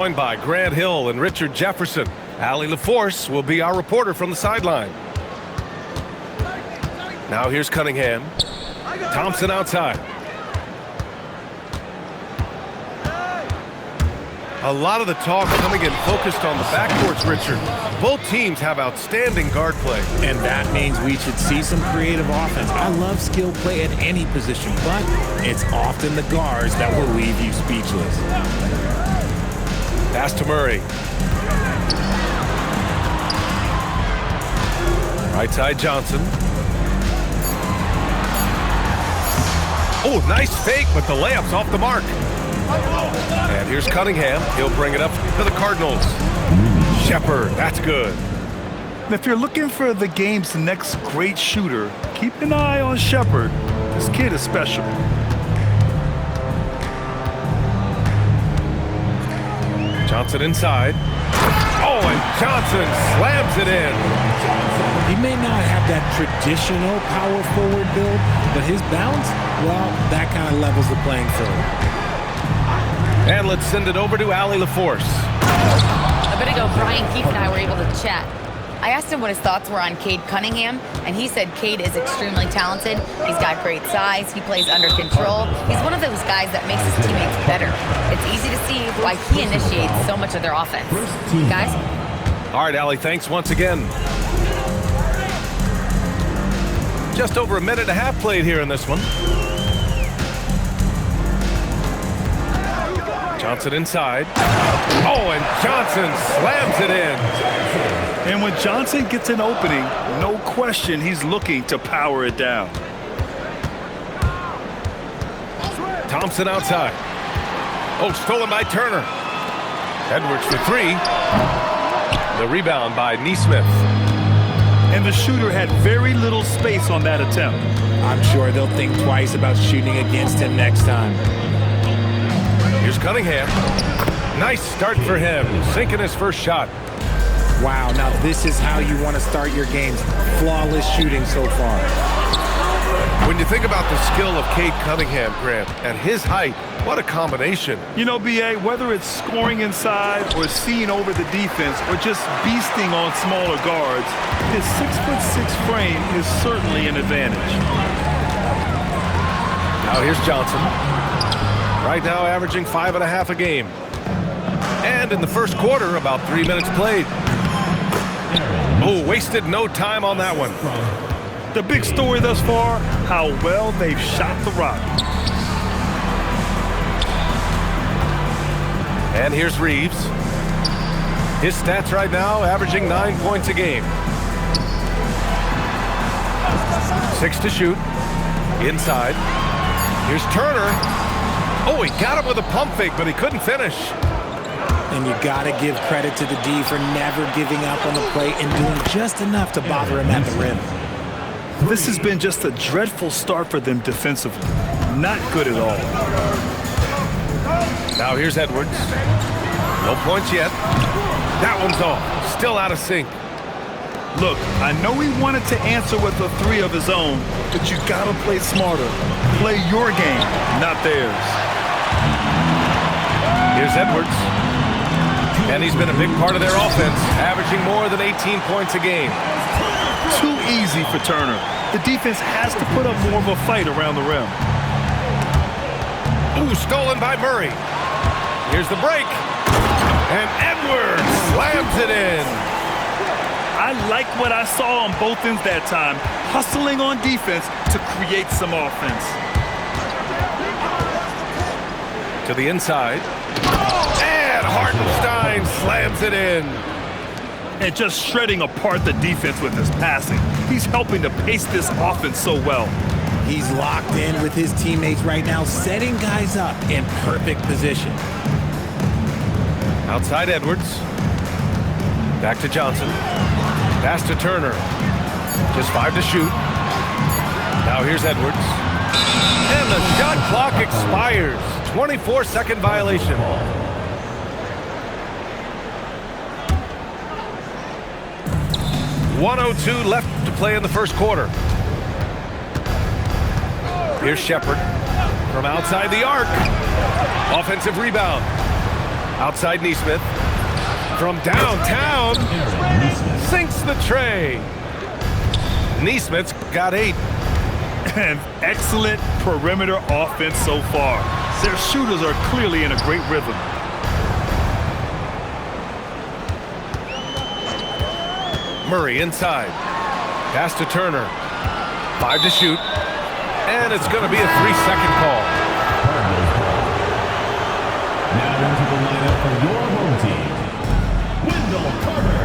Joined by Grant Hill and Richard Jefferson. Allie LaForce will be our reporter from the sideline. Now here's Cunningham. Thompson outside. A lot of the talk coming in focused on the backcourts, Richard. Both teams have outstanding guard play. And that means we should see some creative offense. I love skill play at any position, but it's often the guards that will leave you speechless. Pass to Murray. Right side Johnson. Oh, nice fake, but the layup's off the mark. And here's Cunningham. He'll bring it up to the Cardinals. Shepard, that's good. If you're looking for the game's next great shooter, keep an eye on Shepard. This kid is special. Johnson inside. Oh, and Johnson slams it in. He may not have that traditional power forward build, but his bounce, well, that kind of levels the playing field. And let's send it over to Allie LaForce. A bit ago, Brian Keefe and I were able to chat. I asked him what his thoughts were on Cade Cunningham, and he said Cade is extremely talented. He's got great size. He plays under control. He's one of those guys that makes his teammates better. It's easy to see why he initiates so much of their offense. Guys? All right, Allie, thanks once again. Just over a minute and a half played here in this one. Johnson inside. Oh, and Johnson slams it in. And when Johnson gets an opening, no question he's looking to power it down. Thompson outside. Oh, stolen by Turner. Edwards for three. The rebound by Nesmith. And the shooter had very little space on that attempt. I'm sure they'll think twice about shooting against him next time. Here's Cunningham. Nice start for him. Sinking his first shot. Wow, now this is how you want to start your games. Flawless shooting so far. When you think about the skill of Cade Cunningham, Grant, at his height, what a combination. You know, B.A., whether it's scoring inside or seeing over the defense or just beasting on smaller guards, his 6'6" frame is certainly an advantage. Now here's Johnson. Right now averaging 5.5 a game. And in the first quarter, about 3 minutes played. Oh, wasted no time on that one. The big story thus far, how well they've shot the rock. And here's Reeves. His stats right now averaging 9 points a game. 6 to shoot. Inside. Here's Turner. Oh, he got him with a pump fake, but he couldn't finish. And you got to give credit to the D for never giving up on the play and doing just enough to bother him at the rim. This has been just a dreadful start for them defensively. Not good at all. Now here's Edwards. No points yet. That one's off. Still out of sync. Look, I know he wanted to answer with a three of his own, but you gotta play smarter. Play your game, not theirs. Here's Edwards. And he's been a big part of their offense, averaging more than 18 points a game. Too easy for Turner. The defense has to put up more of a fight around the rim. Ooh, stolen by Murray. Here's the break. And Edwards slams it in. I like what I saw on both ends that time, hustling on defense to create some offense. To the inside. And Hartenstein slams it in. And just shredding apart the defense with his passing. He's helping to pace this offense so well. He's locked in with his teammates right now, setting guys up in perfect position. Outside Edwards. Back to Johnson. Pass to Turner. Just 5 to shoot. Now here's Edwards. And the shot clock expires. 24-second violation. .102 left to play in the first quarter. Here's Shepard from outside the arc. Offensive rebound. Outside Neesmith. From downtown, sinks the tray. Neesmith's got 8. An excellent perimeter offense so far. Their shooters are clearly in a great rhythm. Murray inside. Pass to Turner. 5 to shoot. And it's going to be a 3-second call. Now into the lineup for your home team, Wendell Carter.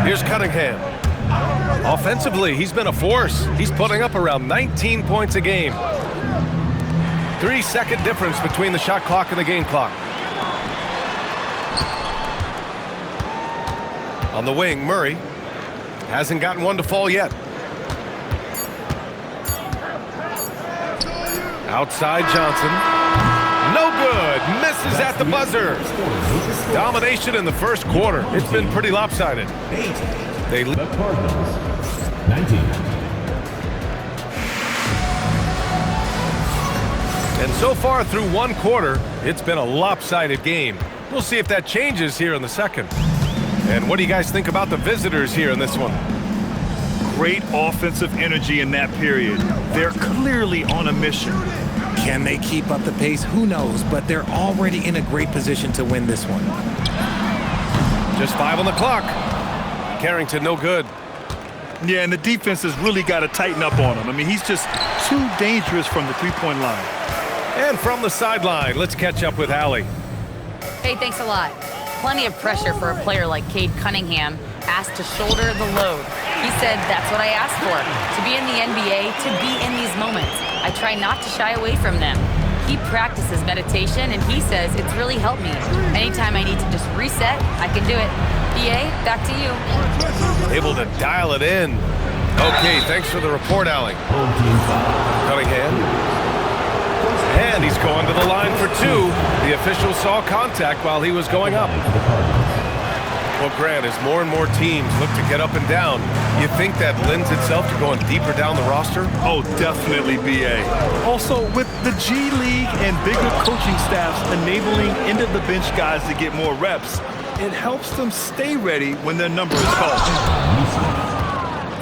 Here's Cunningham. Offensively, he's been a force. He's putting up around 19 points a game. 3-second difference between the shot clock and the game clock. On the wing, Murray hasn't gotten one to fall yet. Outside Johnson. No good. Misses at the buzzer. Domination in the first quarter. It's been pretty lopsided. They lead. The Cardinals, 19. And so far through one quarter, it's been a lopsided game. We'll see if that changes here in the second. And what do you guys think about the visitors here in this one? Great offensive energy in that period. They're clearly on a mission. Can they keep up the pace? Who knows, but they're already in a great position to win this one. Just 5 on the clock. Carrington, no good. Yeah, and the defense has really got to tighten up on him. I mean, he's just too dangerous from the three-point line. And from the sideline, let's catch up with Allie. Hey, thanks a lot. Plenty of pressure for a player like Cade Cunningham, asked to shoulder the load. He said, that's what I asked for, to be in the NBA, to be in these moments. I try not to shy away from them. He practices meditation, and he says it's really helped me. Anytime I need to just reset, I can do it. BA, back to you. Able to dial it in. Okay, thanks for the report, Allie. Cunningham. And he's going to the line for 2. The official saw contact while he was going up. Well, Grant, as more and more teams look to get up and down, you think that lends itself to going deeper down the roster? Oh, definitely, BA. Also, with the G League and bigger coaching staffs enabling end-of-the-bench guys to get more reps, it helps them stay ready when their number is called.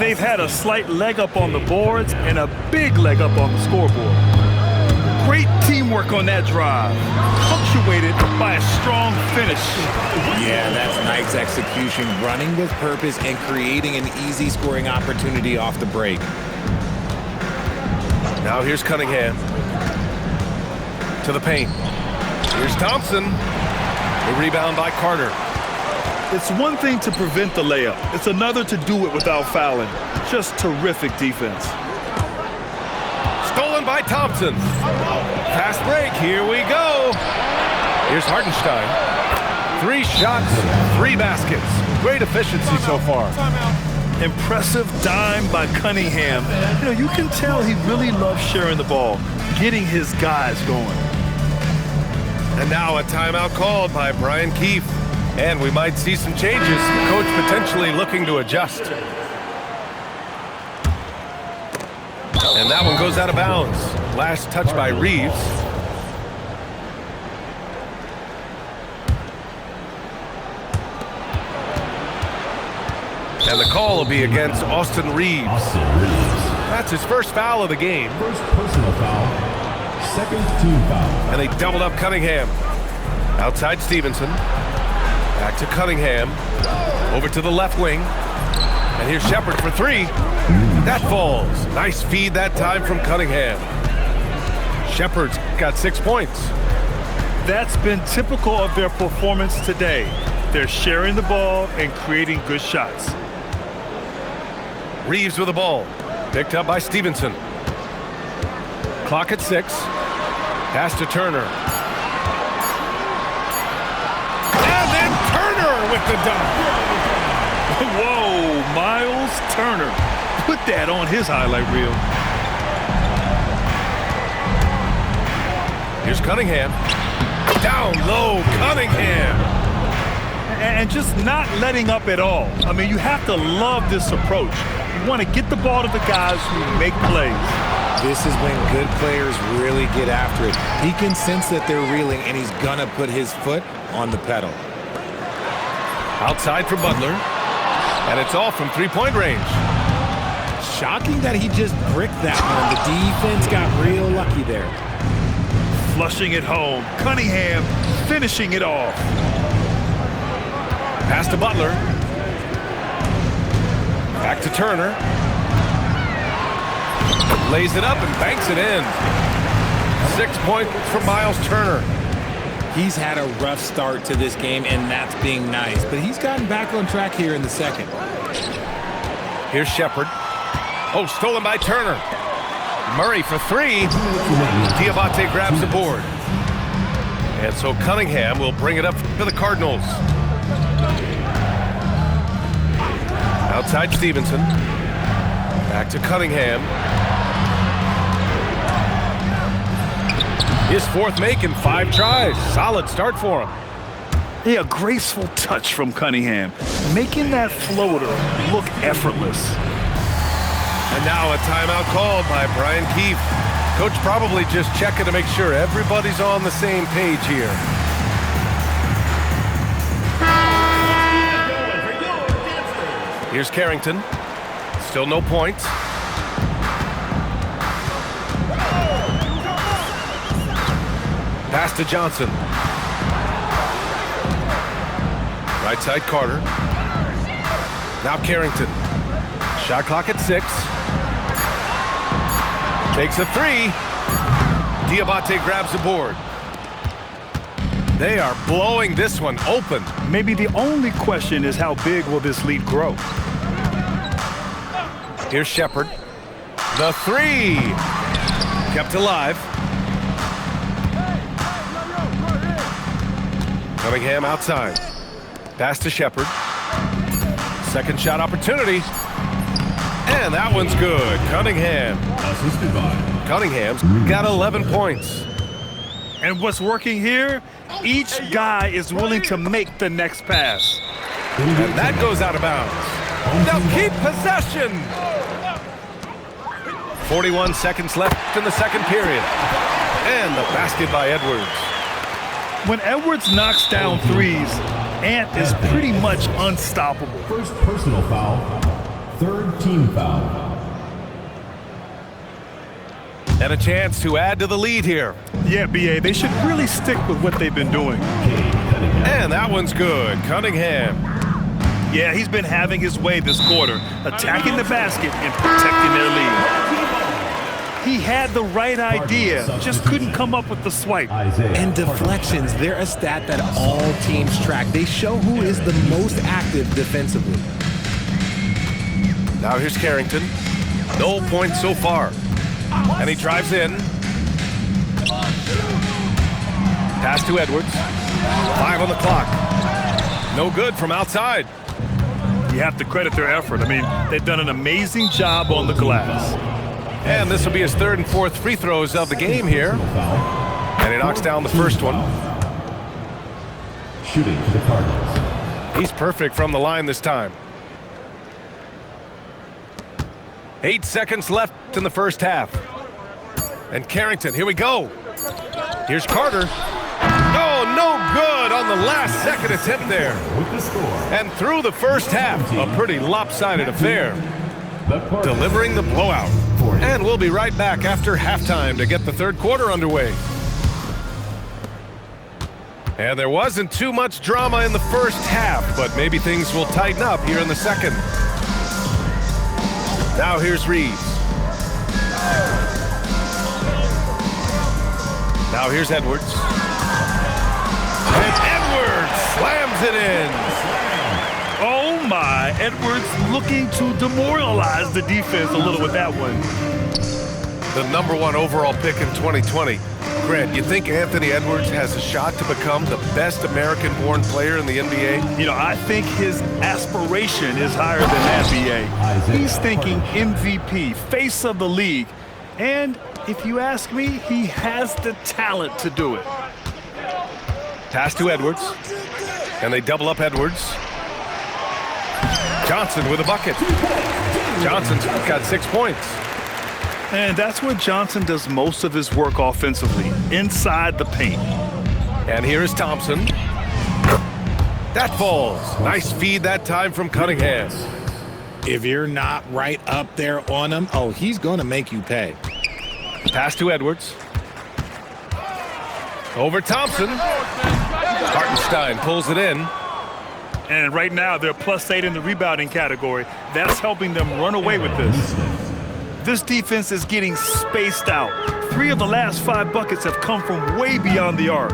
They've had a slight leg up on the boards and a big leg up on the scoreboard. Great teamwork on that drive, punctuated by a strong finish. Yeah, that's nice execution, running with purpose and creating an easy scoring opportunity off the break. Now here's Cunningham. To the paint. Here's Thompson. The rebound by Carter. It's one thing to prevent the layup. It's another to do it without fouling. Just terrific defense. Stolen by Thompson. Fast break, here we go. Here's Hartenstein. 3 shots, 3 baskets. Great efficiency so far. Impressive dime by Cunningham. You know, you can tell he really loves sharing the ball, getting his guys going. And now a timeout called by Brian Keefe. And we might see some changes. The coach potentially looking to adjust. And that one goes out of bounds. Last touch by Reeves. And the call will be against Austin Reeves. That's his first foul of the game. First personal foul, second team foul. And they doubled up Cunningham. Outside Stevenson. Back to Cunningham. Over to the left wing. And here's Shepard for 3. That falls. Nice feed that time from Cunningham. Shepard's got 6 points. That's been typical of their performance today. They're sharing the ball and creating good shots. Reeves with the ball. Picked up by Stevenson. Clock at 6. Pass to Turner. And then Turner with the dunk. Whoa, Miles Turner. Put that on his highlight reel. Here's Cunningham. Down low, Cunningham. And just not letting up at all. I mean, you have to love this approach. You want to get the ball to the guys who make plays. This is when good players really get after it. He can sense that they're reeling, and he's gonna put his foot on the pedal. Outside for Butler. And it's all from three-point range. Shocking that he just bricked that one. The defense got real lucky there. Flushing it home. Cunningham finishing it off. Pass to Butler. Back to Turner. Lays it up and banks it in. 6 points for Miles Turner. He's had a rough start to this game, and that's being nice. But he's gotten back on track here in the second. Here's Shepard. Oh, stolen by Turner. Murray for three. Diabate grabs the board. And so Cunningham will bring it up to the Cardinals. Outside Stevenson. Back to Cunningham. His fourth make in 5 tries. Solid start for him. Yeah, a graceful touch from Cunningham, making that floater look effortless. And now a timeout called by Brian Keefe. Coach probably just checking to make sure everybody's on the same page here. Here's Carrington. Still no points. Pass to Johnson. Right side Carter. Now Carrington. Shot clock at 6. Takes a 3. Diabate grabs the board. They are blowing this one open. Maybe the only question is how big will this lead grow? Here's Shepard. The 3. Kept alive. Cunningham outside. Pass to Shepard. Second shot opportunity. And that one's good. Cunningham. Assisted by Cunningham's got 11 points. And what's working here? Each guy is willing to make the next pass. And that goes out of bounds. They'll keep possession. 41 seconds left in the second period. And the basket by Edwards. When Edwards knocks down threes, Ant is pretty much unstoppable. first personal foul, third team foul. And a chance to add to the lead here. Yeah, BA, they should really stick with what they've been doing. And that one's good. Cunningham. Yeah, he's been having his way this quarter, attacking the basket and protecting their lead. He had the right idea, just couldn't come up with the swipe. And deflections, they're a stat that all teams track. They show who is the most active defensively. Now here's Carrington. No points so far. And he drives in. Pass to Edwards. 5 on the clock. No good from outside. You have to credit their effort. I mean, they've done an amazing job on the glass. And this will be his third and fourth free throws of the game here. And he knocks down the first one. Shooting for the Cardinals. He's perfect from the line this time. 8 seconds left in the first half. And Carrington, here we go. Here's Carter. Oh, no good on the last second attempt there. With the score. And through the first half, a pretty lopsided affair. Delivering the blowout. And we'll be right back after halftime to get the third quarter underway. And there wasn't too much drama in the first half, but maybe things will tighten up here in the second. Now here's Reeves. Now here's Edwards. And Edwards slams it in. Oh my, Edwards looking to demoralize the defense a little with that one. The #1 overall pick in 2020. Grant, you think Anthony Edwards has a shot to become the best American-born player in the NBA? You know, I think his aspiration is higher than that, BA. He's thinking MVP, face of the league. And if you ask me, he has the talent to do it. Pass to Edwards. And they double up Edwards. Johnson with a bucket. Johnson's got 6 points. And that's where Johnson does most of his work offensively, inside the paint. And here is Thompson. That falls. Nice feed that time from Cunningham. If you're not right up there on him, oh, he's going to make you pay. Pass to Edwards. Over Thompson. Hartenstein pulls it in. And right now, they're +8 in the rebounding category. That's helping them run away with this. This defense is getting spaced out. 3 of the last 5 buckets have come from way beyond the arc.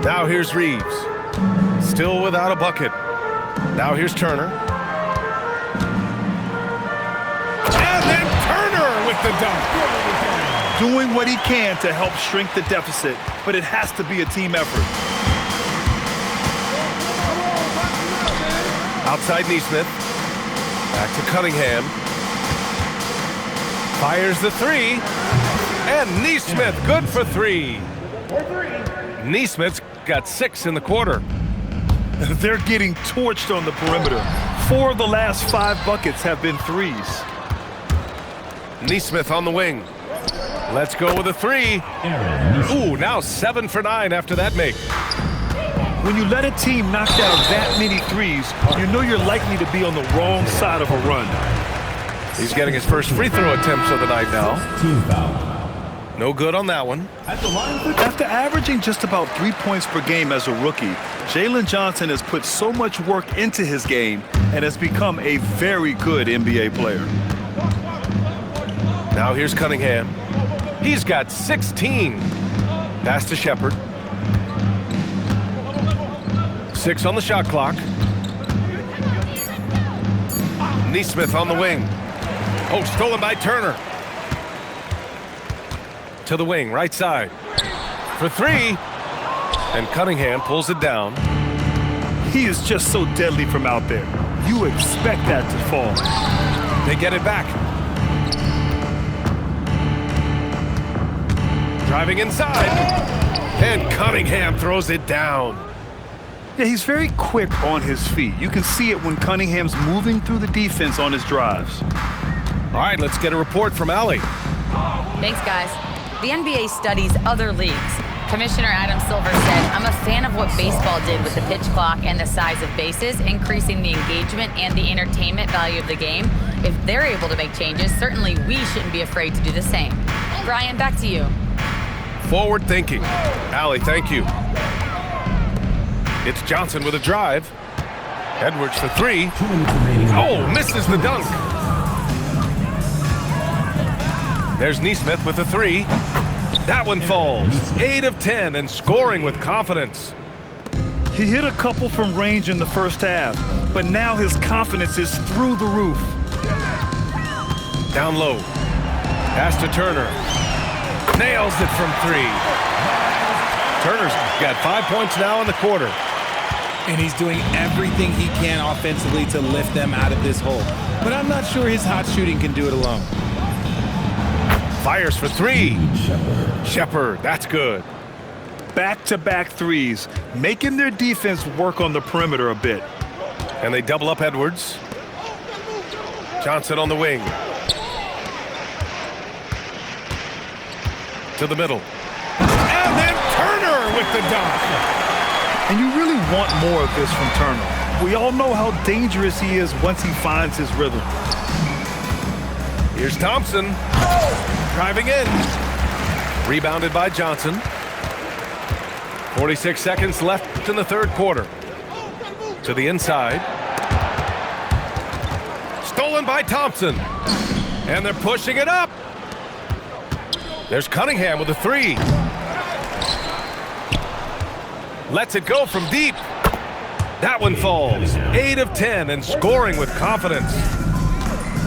Now here's Reeves. Still without a bucket. Now here's Turner. And then Turner with the dunk. Doing what he can to help shrink the deficit, but it has to be a team effort. Outside Neesmith. Back to Cunningham. Fires the 3. And Neesmith good for 3. Neesmith's got 6 in the quarter. They're getting torched on the perimeter. 4 of the last 5 buckets have been threes. Neesmith on the wing. Let's go with a 3. Ooh, now 7 for 9 after that make. When you let a team knock down that many threes, you know you're likely to be on the wrong side of a run. He's getting his first free throw attempts of the night now. Team foul. No good on that one. At the line for After averaging just about 3 points per game as a rookie, Jalen Johnson has put so much work into his game and has become a very good NBA player. Now here's Cunningham. He's got 16. Pass to Shepard. 6 on the shot clock. Neesmith on the wing. Oh, stolen by Turner. To the wing, right side. For 3. And Cunningham pulls it down. He is just so deadly from out there. You expect that to fall. They get it back. Driving inside. And Cunningham throws it down. Yeah, he's very quick on his feet. You can see it when Cunningham's moving through the defense on his drives. All right, let's get a report from Allie. Thanks, guys. The NBA studies other leagues. Commissioner Adam Silver said, "I'm a fan of what baseball did with the pitch clock and the size of bases, increasing the engagement and the entertainment value of the game. If they're able to make changes, certainly we shouldn't be afraid to do the same." Brian, back to you. Forward thinking. Allie, thank you. It's Johnson with a drive. Edwards for 3. 2 minutes remaining. Oh, misses the dunk. There's Neesmith with a 3. That one falls. 8 of 10 and scoring with confidence. He hit a couple from range in the first half, but now his confidence is through the roof. Down low. Pass to Turner. Nails it from 3. Turner's got 5 points now in the quarter. And he's doing everything he can offensively to lift them out of this hole. But I'm not sure his hot shooting can do it alone. Fires for 3. Shepard, that's good. Back-to-back threes, making their defense work on the perimeter a bit. And they double up Edwards. Johnson on the wing. To the middle. And then Turner with the dunk. And you really want more of this from Turner. We all know how dangerous he is once he finds his rhythm. Here's Thompson. Driving in. Rebounded by Johnson. 46 seconds left in the third quarter. To the inside. Stolen by Thompson. And they're pushing it up. There's Cunningham with a 3. Lets it go from deep. That one falls. 8 of 10 and scoring with confidence.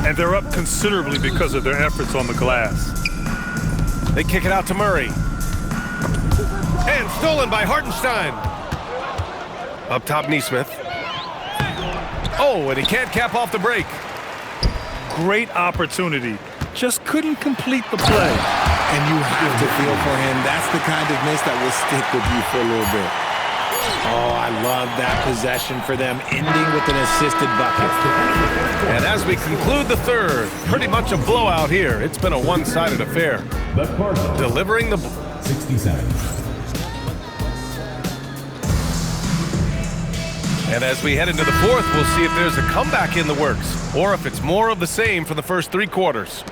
And they're up considerably because of their efforts on the glass. They kick it out to Murray. And stolen by Hartenstein. Up top, Neesmith. Oh, and he can't cap off the break. Great opportunity. Just couldn't complete the play. And you have to feel for him. That's the kind of miss that will stick with you for a little bit. Oh, I love that possession for them, ending with an assisted bucket. And as we conclude the third, pretty much a blowout here. It's been a one-sided affair. The Cardinals, Delivering the... 67. And as we head into the fourth, we'll see if there's a comeback in the works, or if it's more of the same for the first three quarters.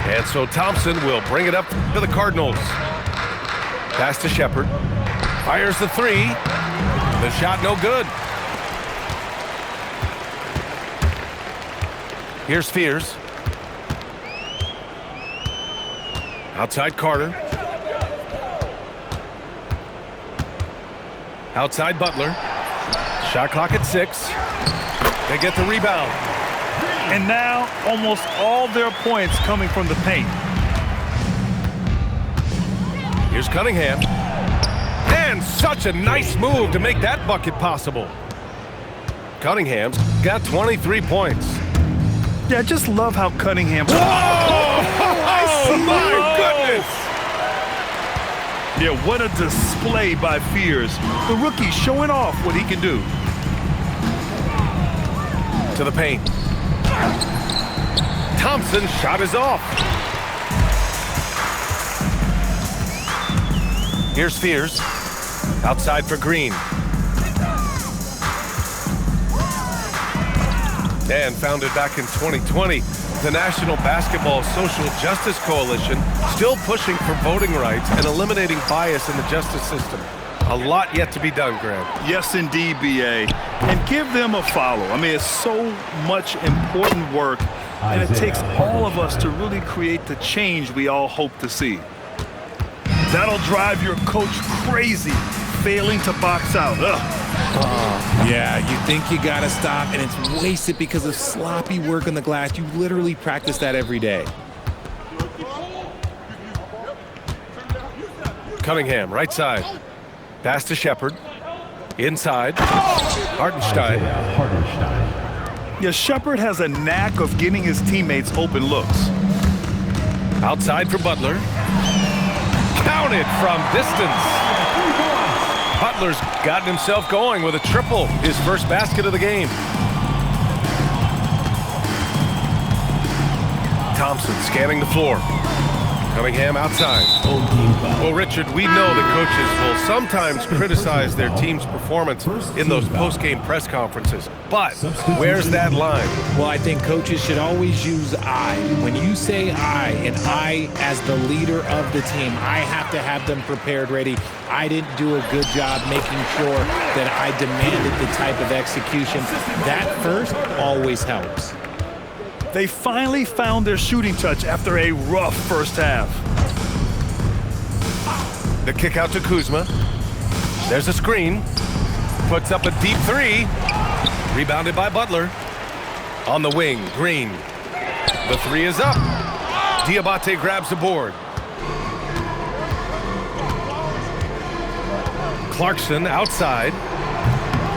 And so Thompson will bring it up to the Cardinals. Pass to Shepard. Fires the three. The shot no good. Here's Fears. Outside Carter. Outside Butler. Shot clock at 6. They get the rebound. And now almost all their points coming from the paint. Here's Cunningham. And such a nice move to make that bucket possible. Cunningham's got 23 points. Yeah, I just love how Cunningham... Oh, my goodness! Yeah, what a display by Fears. The rookie showing off what he can do. To the paint. Thompson shot is off. Here's Fears. Outside for Green. And founded back in 2020, the National Basketball Social Justice Coalition still pushing for voting rights and eliminating bias in the justice system. A lot yet to be done, Grant. Yes, indeed, B.A. And give them a follow. I mean, it's so much important work, and it takes all of us to really create the change we all hope to see. That'll drive your coach crazy, failing to box out. Yeah, you think you gotta stop, and it's wasted because of sloppy work on the glass. You literally practice that every day. Cunningham, right side. Pass to Shepard. Inside. Hartenstein. Yeah, Shepard has a knack of getting his teammates open looks. Outside for Butler. Counted from distance. Butler's gotten himself going with a triple, his first basket of the game. Thompson scanning the floor. Cunningham outside. Well, Richard, we know that coaches will sometimes criticize their team's performance in those post-game press conferences. But where's that line? Well, I think coaches should always use I. When you say I, and I as the leader of the team, I have to have them prepared, ready. I didn't do a good job making sure that I demanded the type of execution. That first always helps. They finally found their shooting touch after a rough first half. The kick out to Kuzma. There's a screen. Puts up a deep three. Rebounded by Butler. On the wing, Green. The three is up. Diabate grabs the board. Clarkson outside.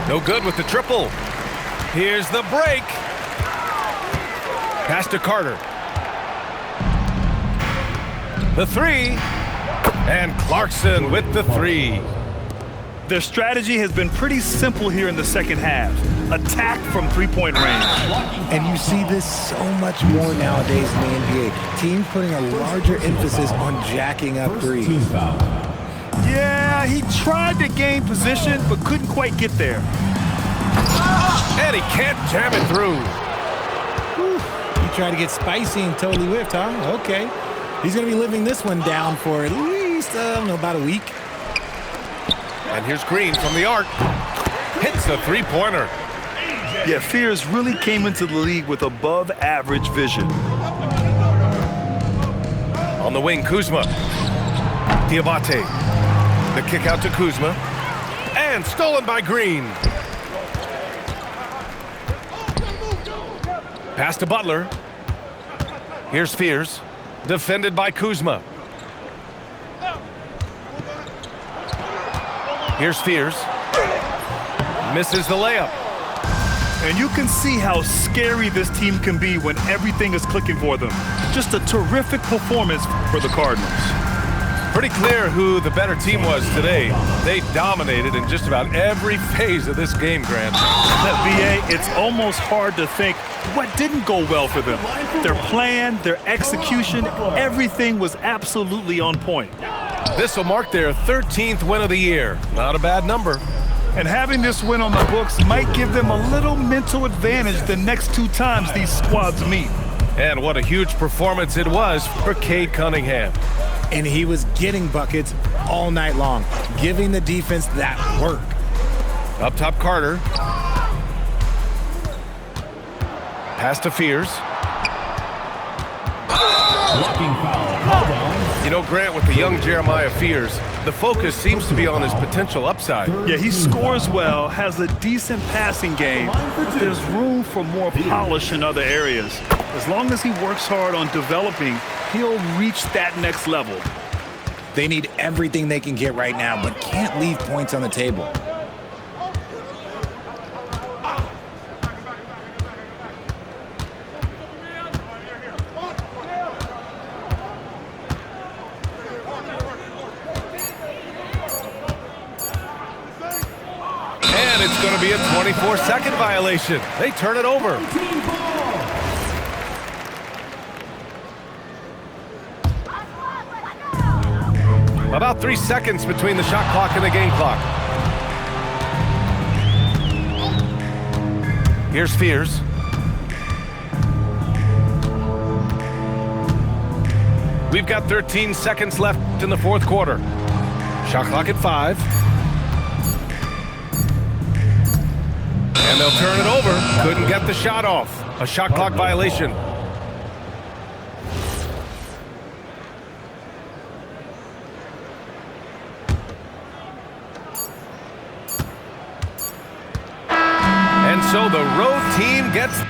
No good with the triple. Here's the break. Pass to Carter. The three. And Clarkson with the three. Their strategy has been pretty simple here in the second half. Attack from three-point range. And you see this so much more nowadays in the NBA. Teams putting a larger emphasis on jacking up threes. Yeah, he tried to gain position, but couldn't quite get there. And he can't jam it through. You tried to get spicy and totally whiffed, huh? Okay. He's going to be living this one down for at least, about a week. And here's Green from the arc. Hits the three-pointer. Yeah, Fears really came into the league with above-average vision. On the wing, Kuzma. Diabate. The kick out to Kuzma. And stolen by Green. Pass to Butler. Here's Fears. Defended by Kuzma. Here's Fears. Misses the layup. And you can see how scary this team can be when everything is clicking for them. Just a terrific performance for the Cardinals. Pretty clear who the better team was today. They dominated in just about every phase of this game, Grant. That BA, it's almost hard to think what didn't go well for them. Their plan, their execution, everything was absolutely on point. This will mark their 13th win of the year. Not a bad number. And having this win on the books might give them a little mental advantage the next 2 times these squads meet. And what a huge performance it was for Cade Cunningham. And he was getting buckets all night long, giving the defense that work. Up top, Carter. Pass to Fears. Blocking foul called on. You know, Grant, with the young Jeremiah Fears, the focus seems to be on his potential upside. Yeah, he scores well, has a decent passing game, but there's room for more polish in other areas. As long as he works hard on developing, he'll reach that next level. They need everything they can get right now, but can't leave points on the table. And it's going to be a 24-second violation. They turn it over. About 3 seconds between the shot clock and the game clock. Here's Fears. We've got 13 seconds left in the fourth quarter. Shot clock at 5. And they'll turn it over. Couldn't get the shot off. A shot clock violation. And so the road team gets